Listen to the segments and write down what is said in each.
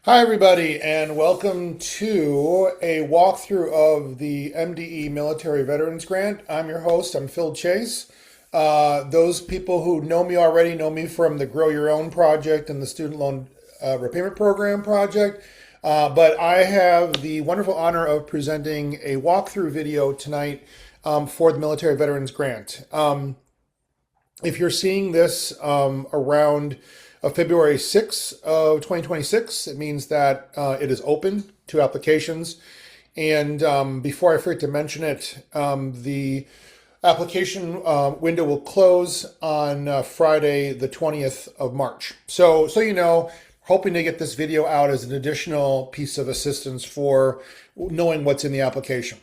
Hi, everybody, and welcome to a walkthrough of the MDE Military Veterans Grant. I'm your host, I'm Phil Chase. Those people who know me already know me from the Grow Your Own project and the Student Loan Repayment Program project. But I have the wonderful honor of presenting a walkthrough video tonight for the Military Veterans Grant. If you're seeing this around February 6th of 2026, it means that it is open to applications. And before I forget to mention it, the application window will close on Friday, the 20th of March. So you know, hoping to get this video out as an additional piece of assistance for knowing what's in the application.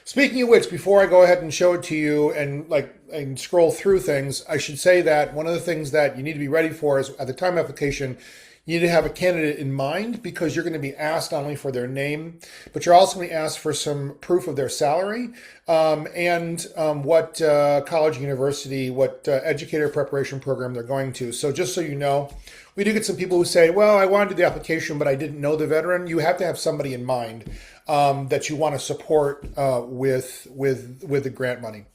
Speaking of which, before I go ahead and show it to you and scroll through things, I should say that one of the things that you need to be ready for is at the time of application, you need to have a candidate in mind because you're going to be asked not only for their name, but you're also going to be asked for some proof of their salary and what college, university, what educator preparation program they're going to. So just so you know, we do get some people who say, well, I wanted to do the application, but I didn't know the veteran. You have to have somebody in mind that you want to support with the grant money.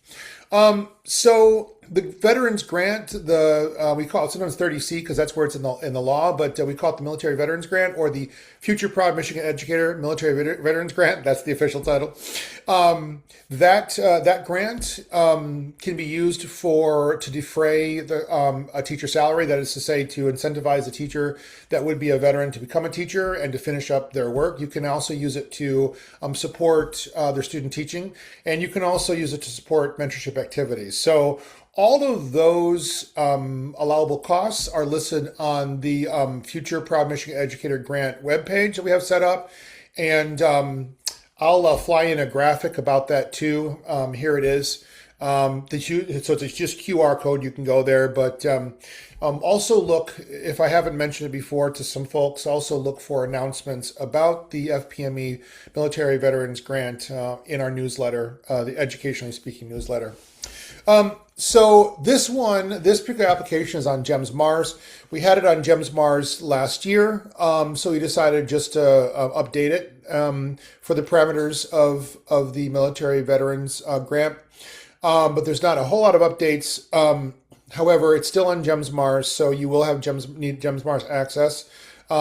So the Veterans Grant, we call it sometimes 30C because that's where it's in the law, but we call it the Military Veterans Grant or the Future Proud Michigan Educator Military Veterans Grant. That's the official title. That grant can be used to defray a teacher salary. That is to say, to incentivize a teacher that would be a veteran to become a teacher and to finish up their work. You can also use it to support their student teaching, and you can also use it to support mentorship activities. So all of those allowable costs are listed on the Future Proud Michigan Educator Grant webpage that we have set up. And I'll fly in a graphic about that too. Here it is. So it's just QR code. You can go there. But also look, if I haven't mentioned it before to some folks, also look for announcements about the FPME Military Veterans Grant in our newsletter, the Educationally Speaking newsletter. So this particular application is on GEMS Mars. We had it on GEMS Mars last year, so we decided just to update it for the parameters of the Military Veterans Grant. But there's not a whole lot of updates. However, it's still on GEMS Mars, so you will have need GEMS Mars access.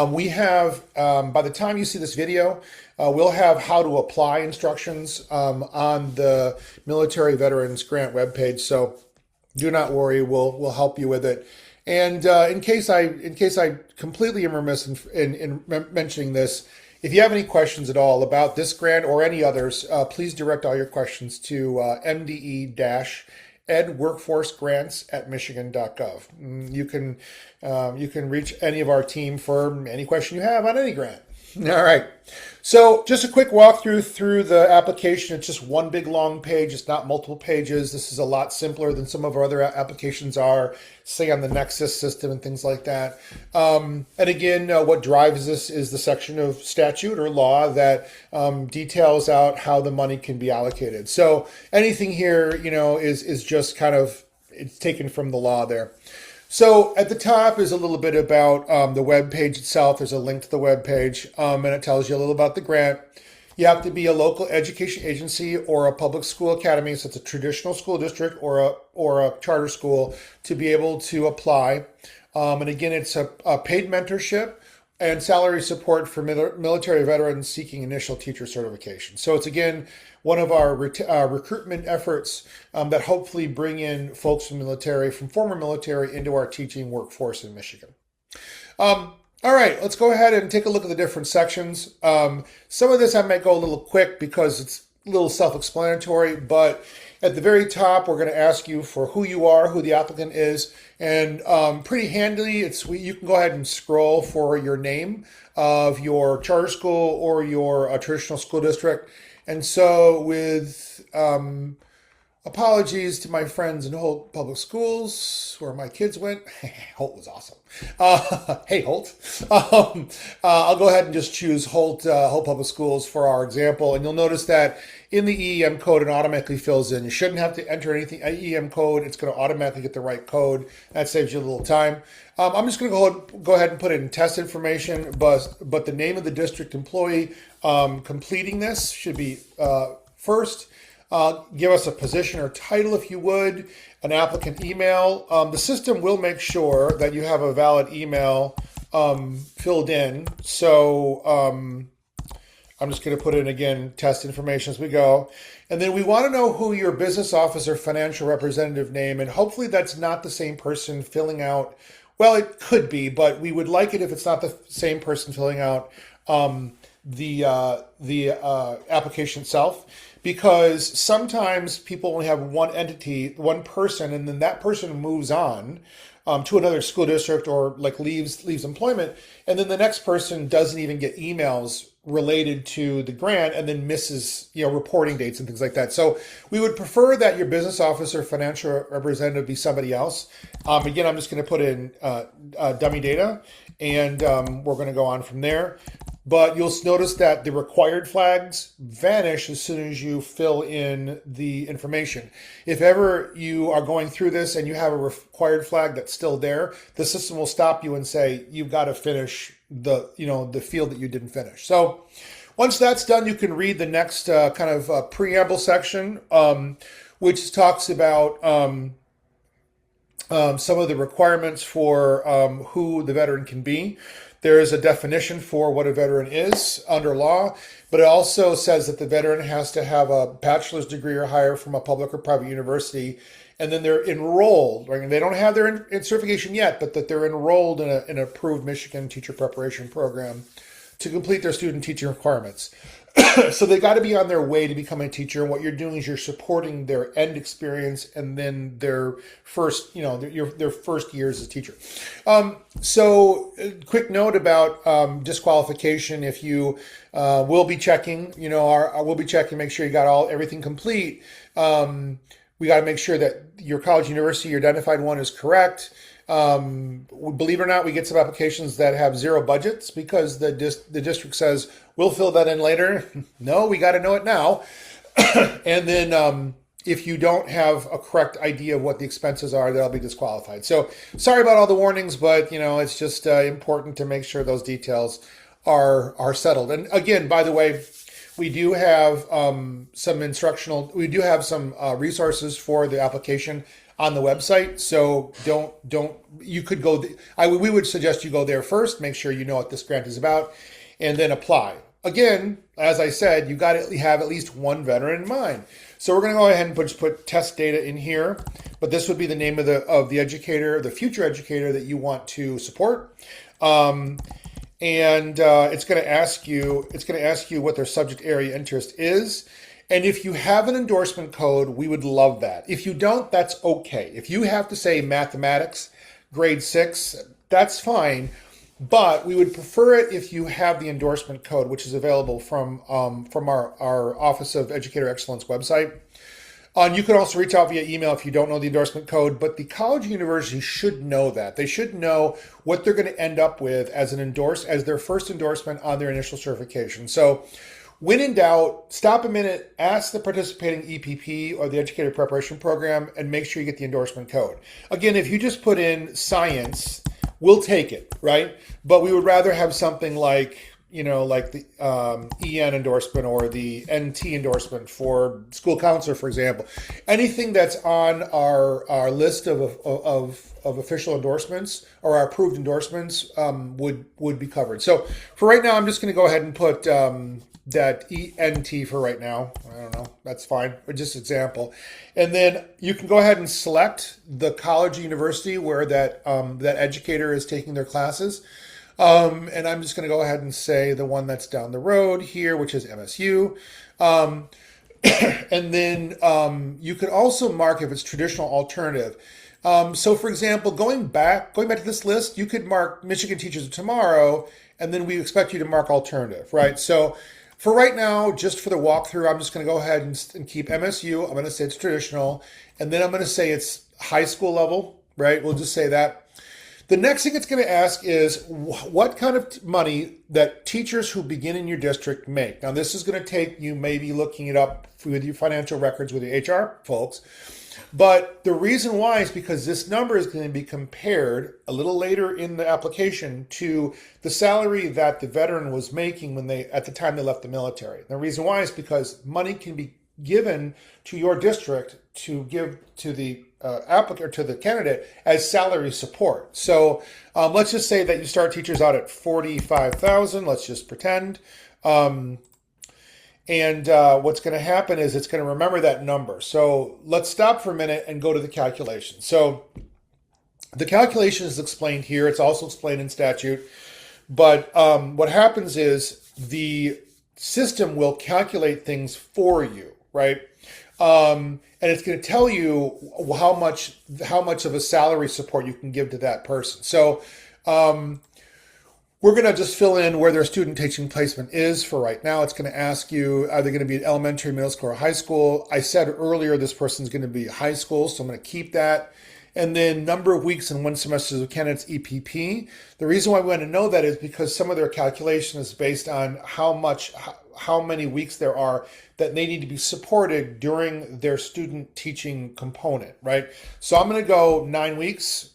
We have, by the time you see this video, we'll have how to apply instructions on the Military Veterans Grant webpage. So do not worry, we'll help you with it. And in case I completely am remiss in mentioning this, if you have any questions at all about this grant or any others, please direct all your questions to mde-edworkforcegrants@michigan.gov. You can reach any of our team for any question you have on any grant. All right. So just a quick walkthrough through the application. It's just one big long page. It's not multiple pages. This is a lot simpler than some of our other applications are, say on the Nexus system and things like that. And again, what drives this is the section of statute or law that details out how the money can be allocated. So anything here, is just kind of, it's taken from the law there. So at the top is a little bit about the web page itself. There's a link to the web page, and it tells you a little about the grant. You have to be a local education agency or a public school academy, so it's a traditional school district or a charter school to be able to apply. And again, it's a paid mentorship and salary support for military veterans seeking initial teacher certification. So it's, again, one of our recruitment efforts that hopefully bring in folks from former military into our teaching workforce in Michigan. All right, let's go ahead and take a look at the different sections. Some of this I might go a little quick because it's a little self-explanatory, but at the very top, we're going to ask you for who you are, who the applicant is, and pretty handily, you can go ahead and scroll for your name of your charter school or your traditional school district. And so with Apologies to my friends in Holt Public Schools, where my kids went. Holt was awesome. Hey, Holt. I'll go ahead and just choose Holt Public Schools for our example. And you'll notice that in the EEM code, it automatically fills in. You shouldn't have to enter anything, EEM code. It's going to automatically get the right code. That saves you a little time. I'm just going to go ahead and put in test information, but the name of the district employee completing this should be first. Give us a position or title if you would, an applicant email. The system will make sure that you have a valid email filled in. So I'm just going to put in again test information as we go. And then we want to know who your business officer financial representative name, and hopefully that's not the same person filling out. Well, it could be, but we would like it if it's not the same person filling out the application itself. Because sometimes people only have one entity, one person, and then that person moves on to another school district or like leaves employment, and then the next person doesn't even get emails related to the grant and then misses reporting dates and things like that. So we would prefer that your business officer financial representative be somebody else. Again, I'm just going to put in dummy data, and we're going to go on from there. But you'll notice that the required flags vanish as soon as you fill in the information. If ever you are going through this and you have a required flag that's still there, the system will stop you and say, you've got to finish the field that you didn't finish. So once that's done, you can read the next kind of preamble section, which talks about some of the requirements for who the veteran can be. There is a definition for what a veteran is under law, but it also says that the veteran has to have a bachelor's degree or higher from a public or private university, and then they're enrolled. Right? They don't have their certification yet, but that they're enrolled in an approved Michigan teacher preparation program to complete their student teaching requirements. So they got to be on their way to becoming a teacher. And what you're doing is you're supporting their end experience and then their first, their first year as a teacher. So quick note about disqualification. If you will be checking, we'll be checking, make sure you got everything complete. We got to make sure that your college, university, your identified one is correct. Believe it or not, we get some applications that have zero budgets because the district says, we'll fill that in later. No, we got to know it now. And then if you don't have a correct idea of what the expenses are, that'll be disqualified. So sorry about all the warnings, but it's just important to make sure those details are settled. And again, by the way, we do have some resources for the application on the website. So you could go, we would suggest you go there first, make sure you know what this grant is about, and then apply. Again, as I said, you got to have at least one veteran in mind. So we're going to go ahead and put test data in here, but this would be the name of the educator, the future educator that you want to support. And it's going to ask you what their subject area interest is. And if you have an endorsement code, we would love that. If you don't, that's okay. If you have to say mathematics, grade 6, that's fine. But we would prefer it if you have the endorsement code, which is available from our Office of Educator Excellence website. You can also reach out via email if you don't know the endorsement code, but the college and university should know that. They should know what they're going to end up with as their first endorsement on their initial certification. So when in doubt, stop a minute, ask the participating EPP or the Educator Preparation Program, and make sure you get the endorsement code. Again, if you just put in science, we'll take it, right? But we would rather have something like the EN endorsement or the NT endorsement for school counselor, for example. Anything that's on our list of official endorsements or our approved endorsements would be covered. So for right now, I'm just going to go ahead and put that ENT for right now. I don't know. That's fine. But just example. And then you can go ahead and select the college or university where that educator is taking their classes. And I'm just going to go ahead and say the one that's down the road here, which is MSU. And then you could also mark if it's traditional alternative. So for example, going back to this list, you could mark Michigan Teachers of Tomorrow, and then we expect you to mark alternative, right? So For right now, just for the walkthrough, I'm just going to go ahead and keep MSU. I'm going to say it's traditional, and then I'm going to say it's high school level, right? We'll just say that. The next thing it's going to ask is what kind of money that teachers who begin in your district make. Now, this is going to take you maybe looking it up with your financial records with your HR folks. But the reason why is because this number is going to be compared a little later in the application to the salary that the veteran was making when at the time they left the military. And the reason why is because money can be given to your district to give to the applicant or to the candidate as salary support. So let's just say that you start teachers out at $45,000. Let's just pretend. What's going to happen is it's going to remember that number. So let's stop for a minute and go to the calculation. So the calculation is explained here. It's also explained in statute. But what happens is the system will calculate things for you, right? And it's going to tell you how much of a salary support you can give to that person. So we're going to just fill in where their student teaching placement is for right now. It's going to ask you, are they going to be elementary, middle school, or high school? I said earlier this person's going to be high school, so I'm going to keep that. And then number of weeks in one semester of candidates EPP. The reason why we want to know that is because some of their calculation is based on how many weeks there are that they need to be supported during their student teaching component, right? So I'm going to go 9 weeks.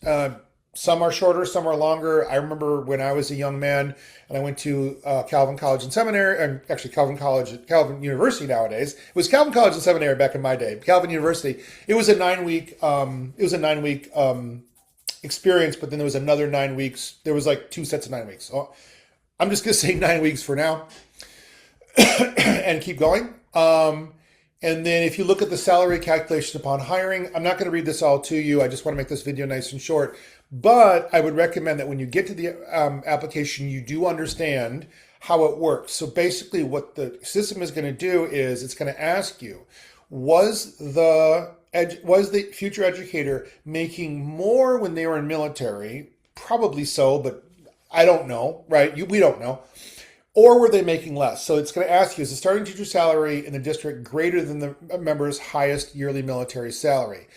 Some are shorter, some are longer. I remember when I was a young man and I went to Calvin College and Seminary, and actually Calvin University nowadays. It was Calvin College and Seminary back in my day. Calvin University. It was a 9 week. Experience, but then there was another 9 weeks. There was like 2 sets of 9 weeks. So I'm just gonna say 9 weeks for now, and keep going. And then if you look at the salary calculation upon hiring, I'm not going to read this all to you. I just want to make this video nice and short. But I would recommend that when you get to the application, you do understand how it works. So basically what the system is going to do is it's going to ask you, was the future educator making more when they were in military? Probably so, but I don't know, right? We don't know. Or were they making less? So it's going to ask you, is the starting teacher salary in the district greater than the member's highest yearly military salary?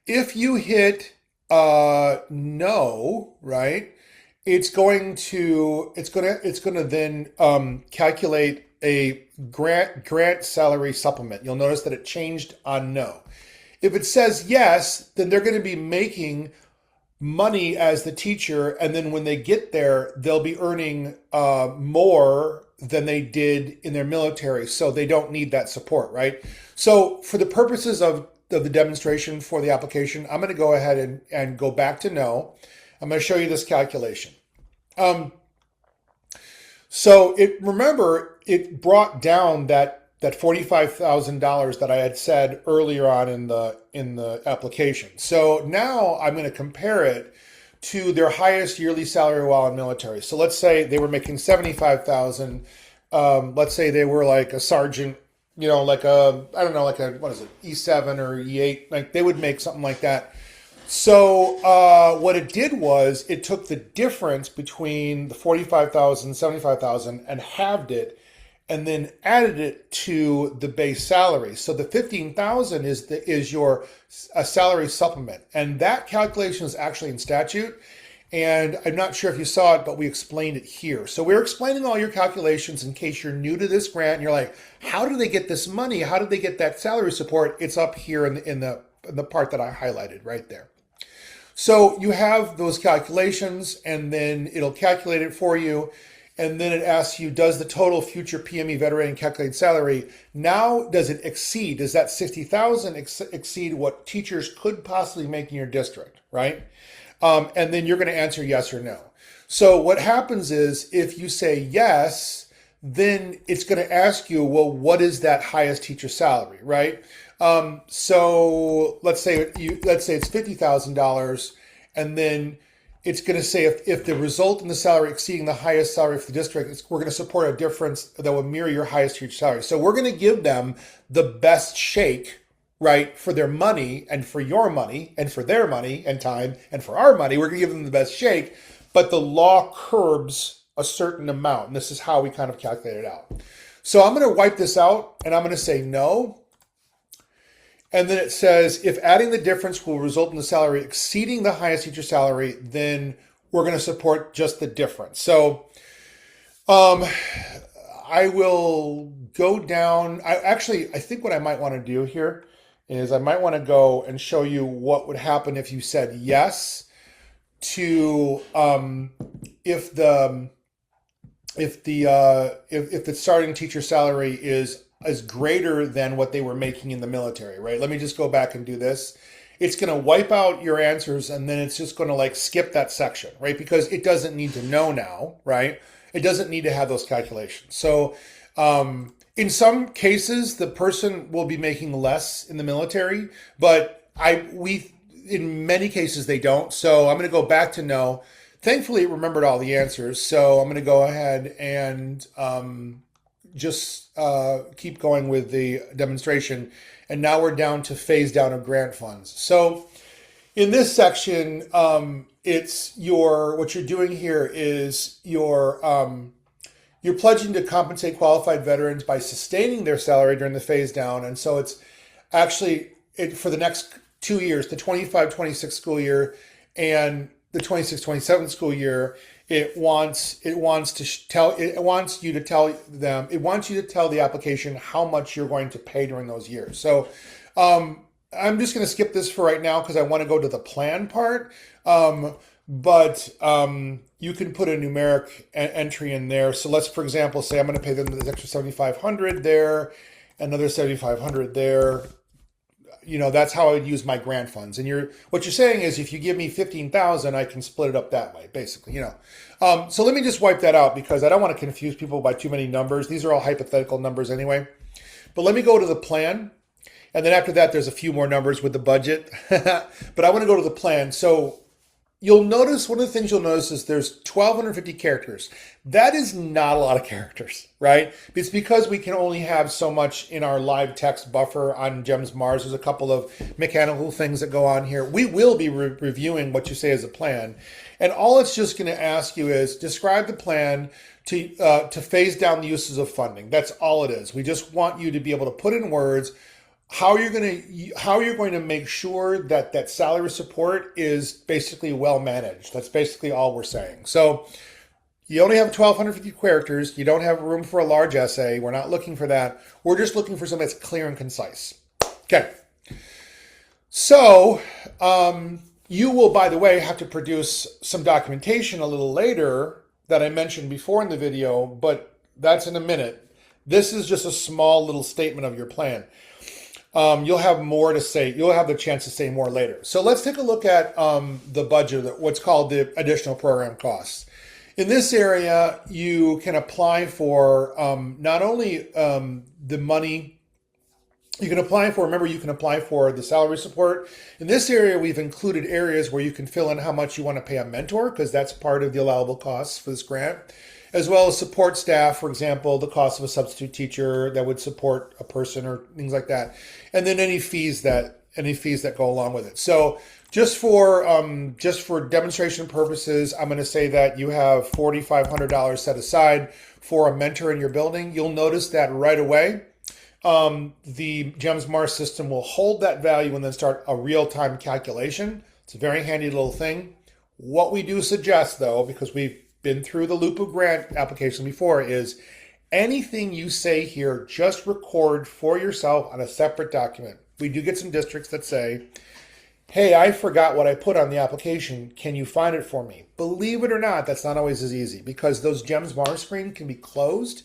If you hit no, right, it's going to then calculate a grant salary supplement. You'll notice that it changed on no. If it says yes, then they're going to be making money as the teacher, and then when they get there, they'll be earning more than they did in their military, so they don't need that support, right? So for the purposes of the demonstration for the application, I'm going to go ahead and go back to no. I'm going to show you this calculation. So remember, it brought down that $45,000 that I had said earlier on in the application. So now I'm going to compare it to their highest yearly salary while in military. So let's say they were making $75,000. Let's say they were like a sergeant, like what is it, E7 or E8? Like they would make something like that. So what it did was it took the difference between the $45,000 and $75,000 and halved it, and then added it to the base salary. So the $15,000 is your salary supplement, and that calculation is actually in statute. And I'm not sure if you saw it, but we explained it here. So we're explaining all your calculations in case you're new to this grant and you're like, how do they get this money? How did they get that salary support? It's up here in the part that I highlighted right there. So you have those calculations, and then it'll calculate it for you. And then it asks you, does the total future PME veteran calculated salary, now does it exceed, does that $60,000 exceed what teachers could possibly make in your district, right? And then you're going to answer yes or no. So what happens is if you say yes, then it's going to ask you, well, what is that highest teacher salary, right? So let's say it's $50,000, and then it's going to say if the result in the salary exceeding the highest salary for the district, we're going to support a difference that will mirror your highest teacher salary. So we're going to give them the best shake, right, for their money and for your money and for their money and time and for our money. We're going to give them the best shake, but the law curbs a certain amount, and this is how we kind of calculate it out. So I'm going to wipe this out and I'm going to say no. And then it says, if adding the difference will result in the salary exceeding the highest teacher salary, then we're going to support just the difference. So I will go down. I think what I might want to do here is I might want to go and show you what would happen if you said yes to if the starting teacher salary is greater than what they were making in the military, right? Let me just go back and do this. It's going to wipe out your answers and then it's just going to like skip that section, right? Because it doesn't need to know now, right? It doesn't need to have those calculations. So in some cases, the person will be making less in the military, but in many cases they don't. So I'm going to go back to no. Thankfully, it remembered all the answers. So I'm going to go ahead and just keep going with the demonstration. And now we're down to phase down of grant funds. So in this section, it's what you're doing here is you're pledging to compensate qualified veterans by sustaining their salary during the phase down. And so it's actually for the next 2 years, the 25-26 school year and the 26-27 school year, it wants you to tell the application how much you're going to pay during those years. So I'm just going to skip this for right now because I want to go to the plan part. But you can put a numeric entry in there. So let's, for example, say I'm going to pay them this extra $7,500 there, another $7,500 there. That's how I would use my grant funds. And what you're saying is, if you give me $15,000, I can split it up that way, basically. So let me just wipe that out because I don't want to confuse people by too many numbers. These are all hypothetical numbers anyway. But let me go to the plan. And then after that, there's a few more numbers with the budget. But I want to go to the plan. So you'll notice, one of the things you'll notice is there's 1,250 characters. That is not a lot of characters, right? It's because we can only have so much in our live text buffer on GEMS Mars. There's a couple of mechanical things that go on here. We will be reviewing what you say as a plan. And all it's just going to ask you is describe the plan to phase down the uses of funding. That's all it is. We just want you to be able to put in words how you're going to make sure that salary support is basically well managed. That's basically all we're saying. So you only have 1,250 characters. You don't have room for a large essay. We're not looking for that. We're just looking for something that's clear and concise. Okay. So you will, by the way, have to produce some documentation a little later that I mentioned before in the video, but that's in a minute. This is just a small little statement of your plan. You'll have more to say. You'll have the chance to say more later. So let's take a look at the budget, what's called the additional program costs. In this area, you can apply for not only the money you can apply for. Remember, you can apply for the salary support. In this area, we've included areas where you can fill in how much you want to pay a mentor, because that's part of the allowable costs for this grant, as well as support staff, for example, the cost of a substitute teacher that would support a person or things like that, and then any fees that go along with it. So just for demonstration purposes, I'm going to say that you have $4,500 set aside for a mentor in your building. You'll notice that right away, the GEMS Mars system will hold that value and then start a real-time calculation. It's a very handy little thing. What we do suggest, though, because we've been through the loop of grant application before, is anything you say here, just record for yourself on a separate document. We do get some districts that say, hey, I forgot what I put on the application. Can you find it for me? Believe it or not, that's not always as easy, because those GEMS Mars screen can be closed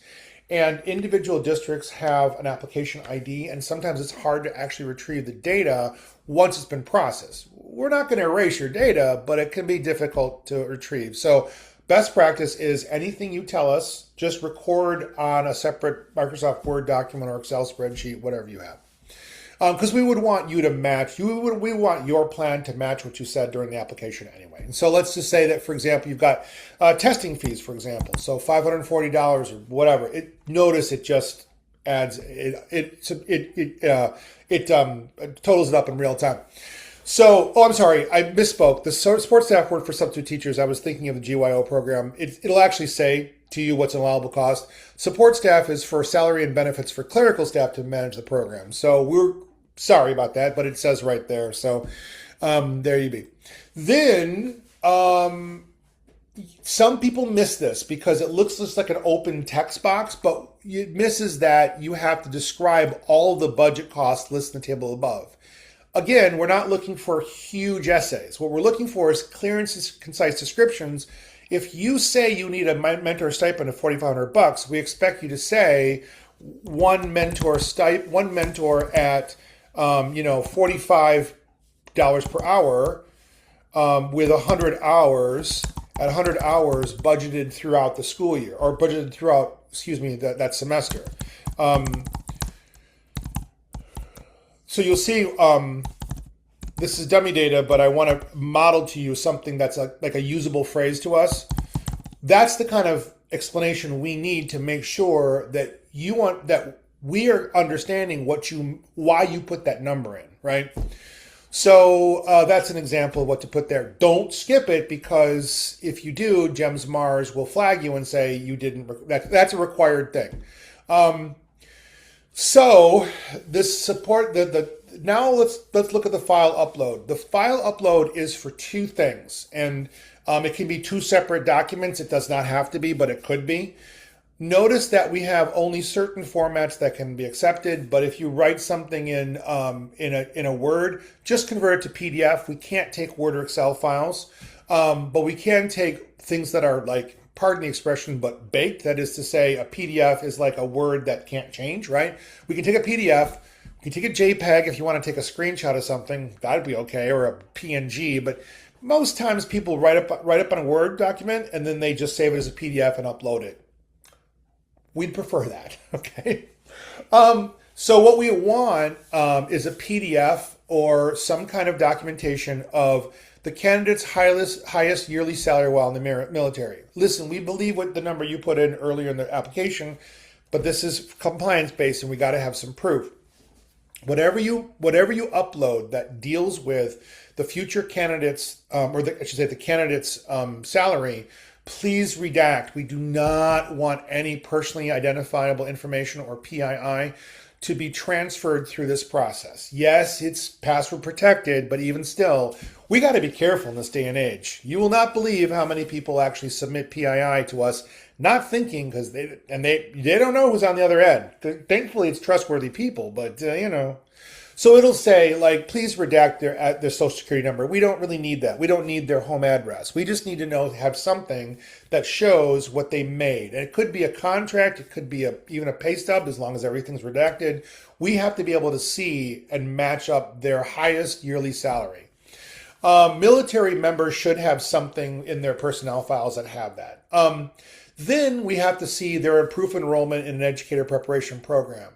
and individual districts have an application ID, and sometimes it's hard to actually retrieve the data once it's been processed. We're not going to erase your data, but it can be difficult to retrieve. So best practice is anything you tell us, just record on a separate Microsoft Word document or Excel spreadsheet, whatever you have. Because we would want you to match, we want your plan to match what you said during the application anyway. And so let's just say that, for example, you've got testing fees, for example, so $540 or whatever. Notice it just adds, it totals it up in real time. So, I'm sorry, I misspoke. The support staff word for substitute teachers, I was thinking of the GYO program. It'll actually say to you what's an allowable cost. Support staff is for salary and benefits for clerical staff to manage the program. So we're sorry about that, but it says right there. So there you be. Then some people miss this because it looks just like an open text box, but it misses that you have to describe all of the budget costs listed in the table above. Again, we're not looking for huge essays. What we're looking for is clear and concise descriptions. If you say you need a mentor stipend of $4,500, we expect you to say one mentor at $45 per hour with 100 hours at 100 hours budgeted throughout the school year, or budgeted throughout, that semester. So you'll see, this is dummy data, but I want to model to you something that's like a usable phrase to us. That's the kind of explanation we need to make sure that we are understanding why you put that number in, right? So that's an example of what to put there. Don't skip it, because if you do, GEMS Mars will flag you and say you didn't. That's a required thing. So this support now let's look at the file upload. The file upload is for two things, and it can be two separate documents. It does not have to be, but it could be. Notice that we have only certain formats that can be accepted, but if you write something in a Word, just convert it to PDF. We can't take Word or Excel files, but we can take things that are like, pardon the expression, but baked. That is to say, a PDF is like a Word that can't change, right? We can take a PDF, we can take a JPEG if you want to take a screenshot of something, that'd be okay, or a PNG, but most times people write up on a Word document and then they just save it as a PDF and upload it. We'd prefer that, okay? So what we want is a PDF or some kind of documentation of the candidate's highest yearly salary while in the military. Listen, we believe what the number you put in earlier in the application, but this is compliance-based and we got to have some proof. Whatever you upload that deals with the future candidate's, the candidate's salary, please redact. We do not want any personally identifiable information or PII to be transferred through this process. Yes, it's password protected, but even still, we got to be careful in this day and age. You will not believe how many people actually submit PII to us, not thinking, because they don't know who's on the other end. Thankfully, it's trustworthy people, but So it'll say, like, please redact their social security number. We don't really need that. We don't need their home address. We just need to have something that shows what they made. And it could be a contract. It could be even a pay stub, as long as everything's redacted. We have to be able to see and match up their highest yearly salary. Military members should have something in their personnel files that have that. Then we have to see their proof of enrollment in an educator preparation program.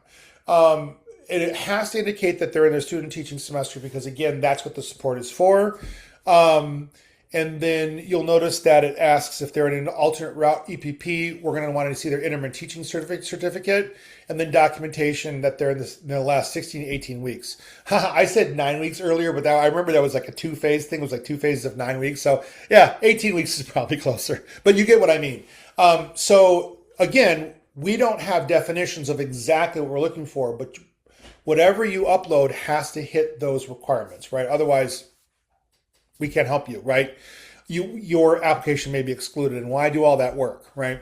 It has to indicate that they're in their student teaching semester, because again, that's what the support is for. And then you'll notice that it asks if they're in an alternate route EPP. We're going to want to see their interim teaching certificate, and then documentation that they're in the last 16 to 18 weeks. I said 9 weeks earlier, but I remember that was like a two-phase thing. It was like 2 phases of 9 weeks. So yeah, 18 weeks is probably closer, but you get what I mean. So again, we don't have definitions of exactly what we're looking for, but whatever you upload has to hit those requirements, right? Otherwise, we can't help you, right? Your application may be excluded, and why do all that work, right?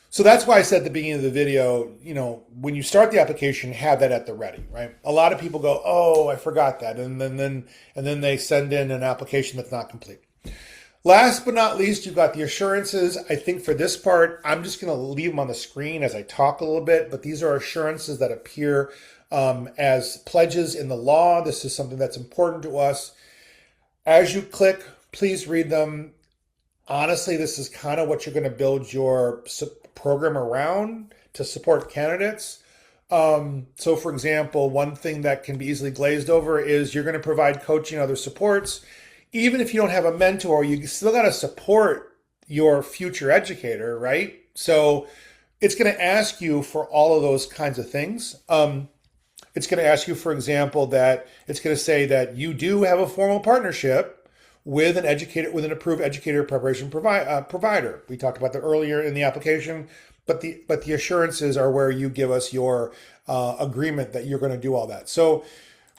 So that's why I said at the beginning of the video, when you start the application, have that at the ready, right? A lot of people go, oh, I forgot that, and then they send in an application that's not complete. Last but not least, you've got the assurances. I think for this part, I'm just going to leave them on the screen as I talk a little bit, but these are assurances that appear as pledges in the law. This is something that's important to us. As you click, please read them. Honestly, this is kind of what you're going to build your program around to support candidates. So for example, one thing that can be easily glazed over is you're going to provide coaching and other supports. Even if you don't have a mentor, you still got to support your future educator, right? So it's going to ask you for all of those kinds of things. It's going to ask you, for example, that it's going to say that you do have a formal partnership with an educator, with an approved educator preparation provider. We talked about that earlier in the application, but the assurances are where you give us your agreement that you're going to do all that. So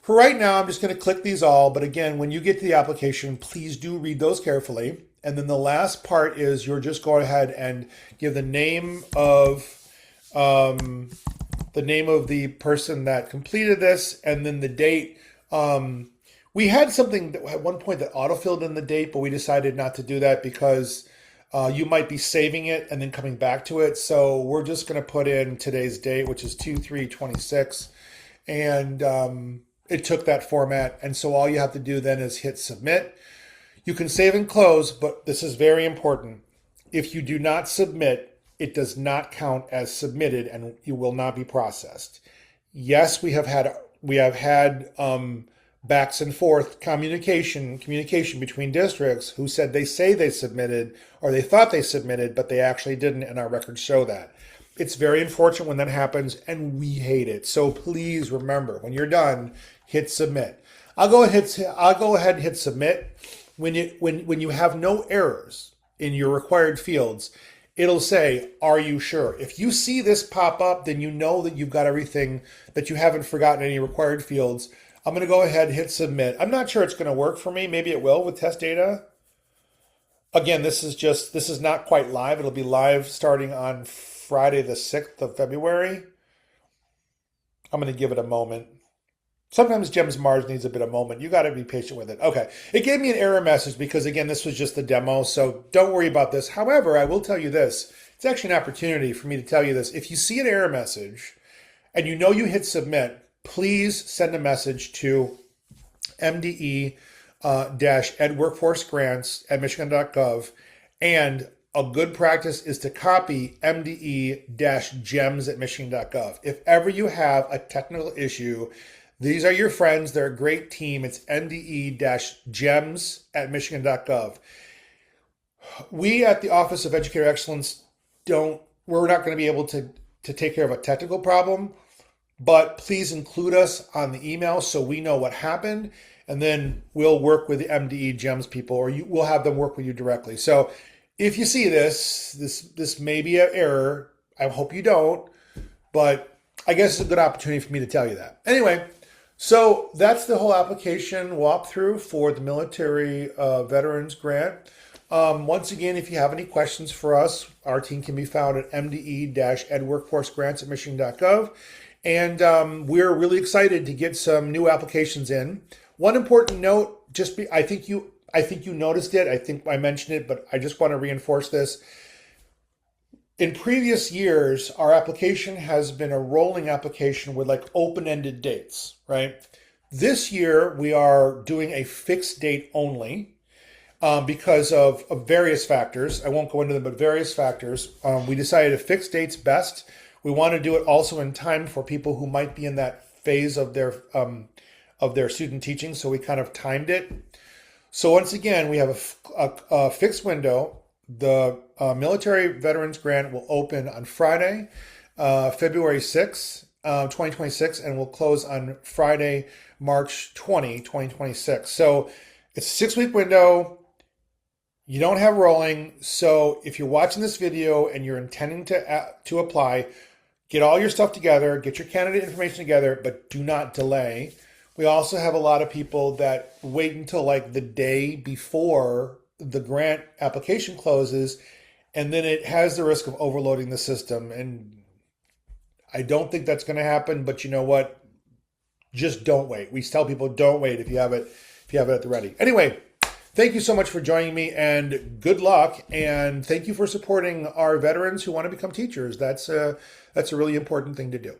for right now, I'm just going to click these all. But again, when you get to the application, please do read those carefully. And then the last part is you're just go ahead and give the name of the person that completed this, and then the date. We had something at one point that autofilled in the date, but we decided not to do that because you might be saving it and then coming back to it. So we're just going to put in today's date, which is 2/3/26, and it took that format. And so all you have to do then is hit submit. You can save and close, but this is very important. If you do not submit, it does not count as submitted and you will not be processed. Yes, we have had backs and forth communication between districts who said they say they submitted or they thought they submitted, but they actually didn't, and our records show that. It's very unfortunate when that happens, and we hate it. So please remember, when you're done, hit submit. I'll go ahead and hit submit. When you have no errors in your required fields, it'll say, "Are you sure?" If you see this pop up, then you know that you've got everything, that you haven't forgotten any required fields. I'm going to go ahead and hit submit. I'm not sure it's going to work for me. Maybe it will with test data. Again, this is not quite live. It'll be live starting on Friday the 6th of February. I'm going to give it a moment. Sometimes GEMS Mars needs a bit of moment. You got to be patient with it. Okay. It gave me an error message because, again, this was just the demo, so don't worry about this. However, I will tell you this. It's actually an opportunity for me to tell you this. If you see an error message and you know you hit submit, please send a message to MDE-EdWorkforceGrants@michigan.gov, and a good practice is to copy MDE-GEMS@michigan.gov. If ever you have a technical issue, these are your friends. They're a great team. It's MDE-GEMS@michigan.gov. We at the Office of Educator Excellence we're not going to be able to take care of a technical problem, but please include us on the email so we know what happened, and then we'll work with the MDE GEMS people, or we'll have them work with you directly. So if you see this may be an error. I hope you don't, but I guess it's a good opportunity for me to tell you that. Anyway, so that's the whole application walkthrough for the Military Veterans Grant. Once again, if you have any questions for us, our team can be found at MDE-EdWorkforceGrants@michigan.gov. And we're really excited to get some new applications in. One important note, I think you noticed it. I think I mentioned it, but I just want to reinforce this. In previous years, our application has been a rolling application with like open-ended dates, right? This year, we are doing a fixed date only because of various factors. I won't go into them, but various factors. We decided a fixed date's best. We want to do it also in time for people who might be in that phase of their student teaching, so we kind of timed it. So once again, we have a fixed window. The Military Veterans Grant will open on Friday, February 6th, 2026, and will close on Friday, March 20, 2026. So it's a 6-week window. You don't have rolling. So if you're watching this video and you're intending to apply, get all your stuff together, get your candidate information together, but do not delay. We also have a lot of people that wait until like the day before the grant application closes, and then it has the risk of overloading the system. And I don't think that's going to happen, but you know what? Just don't wait. We tell people don't wait if you have it at the ready. Anyway, thank you so much for joining me, and good luck. And thank you for supporting our veterans who want to become teachers. That's a really important thing to do.